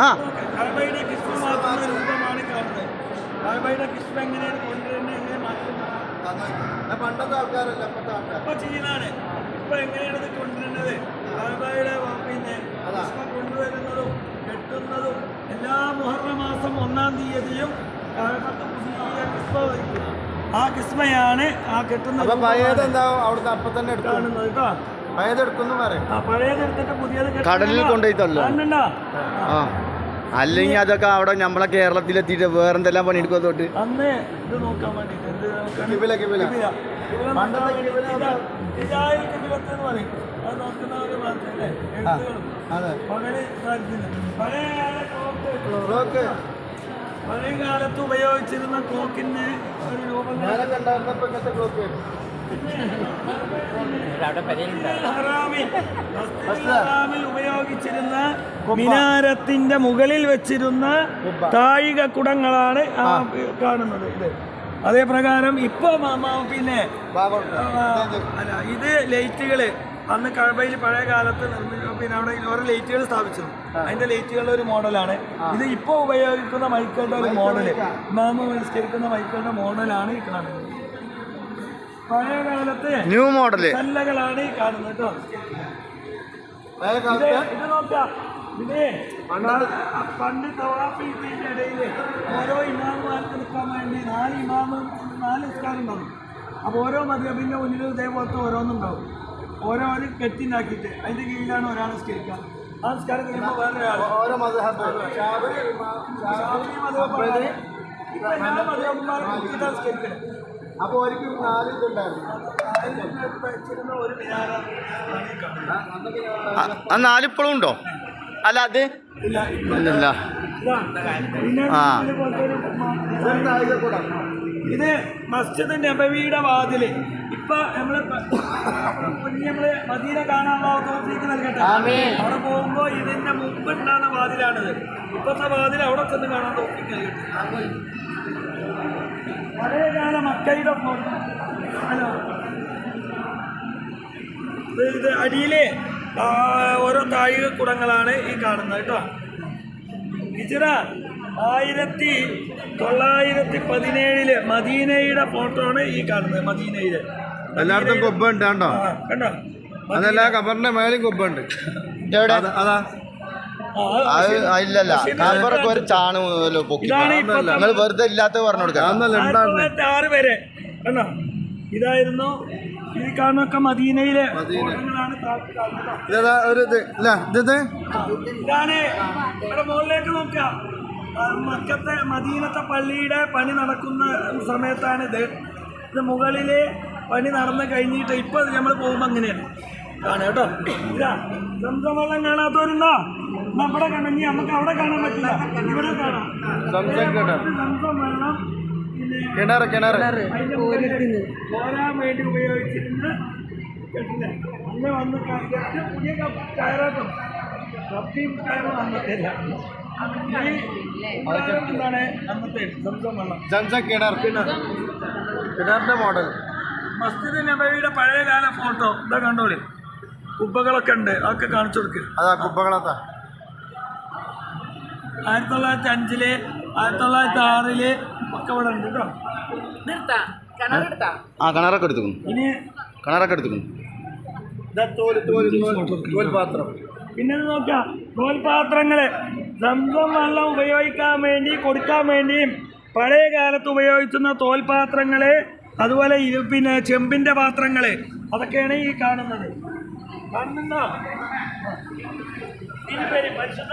ആ കഅബയുടെ കിസ്മ മാറ്റുന്ന രൂപമാണ് കാണുന്നത്. കഅബയുടെ കിസ്മ എങ്ങനെയാണ് കൊണ്ടുവരുന്നത്, എങ്ങനെ മാറ്റുന്നത് പണ്ടത്തെ ആൾക്കാരല്ല ഇപ്പൊ ചെയ്യുന്നതാണ്. ഇപ്പൊ എങ്ങനെയാണ് ഇത് കൊണ്ടുവരുന്നത്? കഅബയുടെ പിന്നെ കിസ്മ കൊണ്ടുവരുന്നതും കെട്ടുന്നതും എല്ലാ മുഹറം മാസം 1-ാം തീയതിയും കഅബത്ത് പുതിയ കിസ്മ വയ്ക്കും. ആ കിസ്മയാണ് ആ കെട്ടുന്നത്. അവിടുന്ന് അപ്പൊ തന്നെ കാണുന്നത് കേട്ടോ. പഴയതെടുക്കുന്നു പഴയതെടുത്തിട്ട് പുതിയത് കടലിൽ കൊണ്ടുപോയി തള്ളു. ആ അല്ലെങ്കിൽ അതൊക്കെ അവിടെ നമ്മളെ കേരളത്തിലെത്തിയിട്ട് വേറെന്തെല്ലാം പണിയെടുക്കുക തൊട്ട് അന്ന് ഇത് നോക്കാൻ വേണ്ടി പഴയ കാലത്ത് ഉപയോഗിച്ചിരുന്ന ക്ലോക്കിന് ഒരു രൂപം ഉപയോഗിച്ചിരുന്ന മിനാരത്തിന്റെ മുകളിൽ വെച്ചിരുന്ന താഴിക കുടങ്ങളാണ് കാണുന്നത്. ഇത് അതേ പ്രകാരം ഇപ്പൊ പിന്നെ അല്ല ഇത് ലൈറ്റുകള് അന്ന് കഅബയിൽ പഴയ കാലത്ത് പിന്നെ അവിടെ ഓരോ ലൈറ്റുകൾ സ്ഥാപിച്ചു. അതിന്റെ ലൈറ്റുകളുടെ ഒരു മോഡലാണ് ഇത്. ഇപ്പോൾ ഉപയോഗിക്കുന്ന മൈക്കുകളുടെ ഒരു മോഡല്, ഇമാമ നിസ്കരിക്കുന്ന മൈക്കുകളുടെ മോഡലാണ് ഈ കാണുന്നത്. പഴയ കാലത്ത് ന്യൂ മോഡല് കല്ലകളാണ് ഈ കാണുന്നത് കേട്ടോ. ഇത് നോക്കാം, ഇതേ പണ്ട് തവാഫ് ഇടയില് ഓരോ ഇമാമുമാർക്ക് നിൽക്കാൻ വേണ്ടി 4 ഇമാമ് 4 നിസ്കാരം ഉണ്ടാവും. അപ്പോൾ ഓരോ മദ്ഹബിന്റെ മുന്നിൽ ഇതേപോലത്തെ ഓരോന്നുണ്ടാവും. ഓരോ കെട്ടിണ്ടാക്കിയിട്ട് അതിന്റെ കീഴിലാണ് ഒരാൾ നിസ്കരിക്കുക. ആ നിസ്കാരം കഴിയുമ്പോൾ വേറെ ഓരോ നിസ്കരിക്കണം. അപ്പോൾ ഒരിക്കൽ 4 ഇതുണ്ടായിരുന്നു. ആ 4 ഇപ്പോഴും ഉണ്ടോ? അല്ല അത് ഇല്ല. ആ ഇത് മസ്ജിദ് നബവിയുടെ വാതില്. ഇപ്പൊ നമ്മള് മദീന കാണാനുള്ള തോഫീക്ക് നൽകട്ടെ. അവിടെ പോകുമ്പോ ഇതിന്റെ മുമ്പ് ഉണ്ടാകുന്ന വാതിലാണിത്. ഇപ്പത്തെ വാതിൽ അവിടെ ചെന്ന് കാണാൻ തോഫീക്ക് നൽകട്ടെ. പഴയകാല മക്കയുടെ ഇത് അടിയിലെ ഓരോ താഴിക കുടങ്ങളാണ് ഈ കാണുന്നത് കേട്ടോ. ഹിജ്റ 1917 മദീനയുടെ ഫോട്ടോ ആണ് ഈ കാണുന്നത്. മദീനയിലെ എല്ലായിടത്തും കൊമ്പുണ്ട് കണ്ടോ? കണ്ടോ? അതല്ല ഖബറിന്റെ മേലും കൊമ്പുണ്ട്. എവിടെ? അതാ ഇല്ലല്ല, ഖബറൊക്കെ ഒരു ചാണ് പൊക്കി. നിങ്ങൾ വെറുതെ ഇല്ലാത്ത പറഞ്ഞു കൊടുക്കാം. 1906 വരെ കണ്ടോ? ഇതായിരുന്നു ഈ കാണുന്നൊക്കെ മദീനയിലെ ഫോട്ടോകളാണ്. ഇതാണ് ഇവിടെ മുകളിലേക്ക് നോക്കുക. മക്കത്തെ മദീനത്തെ പള്ളിയുടെ പണി നടക്കുന്ന സമയത്താണ് ഇത്. ഇത് മുകളില് പണി നടന്ന് കഴിഞ്ഞിട്ട് ഇപ്പൊ നമ്മൾ പോകുമ്പോൾ അങ്ങനെയാണ് കാണാം കേട്ടോ. ഇല്ല, സംസം വെള്ളം കാണാത്തവരുണ്ടോ? നമ്മുടെ കണങ്ങി നമുക്ക് അവിടെ കാണാൻ പറ്റില്ല, ഇവിടെ കാണാം. സംസം വെള്ളം പോരാൻ വേണ്ടി ഉപയോഗിച്ചിരുന്ന കെട്ടില്ല. അന്ന് വന്ന് പുതിയ കയറാട്ടോ. കപ്പിയും കയറും അന്നത്തില്ല. എന്താണ് അന്നത്തെ സംസം വെള്ളം കിണറിന്റെ മോഡൽ. മസ്ജിദ് നബവിയുടെ പഴയകാല ഫോട്ടോ ഇതാ കണ്ടോളി. കുബ്ബകളൊക്കെ ഉണ്ട്, അതൊക്കെ കാണിച്ചു കൊടുക്കുക. അതാ കുബ്ബകളത്താ 1905 1906 ഒക്കെ ഇവിടെ ഉണ്ട് കേട്ടോ. ആ കിണറൊക്കെ എടുത്തുക്കുന്നു. ഇനി കിണറൊക്കെ എടുത്തുക്കുന്നു. തോൽപാത്രം. പിന്നെ നോക്കാം, തോൽപാത്രങ്ങള് സംസം വെള്ളം ഉപയോഗിക്കാൻ വേണ്ടി കൊടുക്കാൻ വേണ്ടിയും പഴയ കാലത്ത് ഉപയോഗിക്കുന്ന തോൽപാത്രങ്ങള്, അതുപോലെ പിന്നെ ചെമ്പിന്റെ പാത്രങ്ങള്, അതൊക്കെയാണ് ഈ കാണുന്നത്. കാണുന്നുണ്ടോ? പരിശുദ്ധ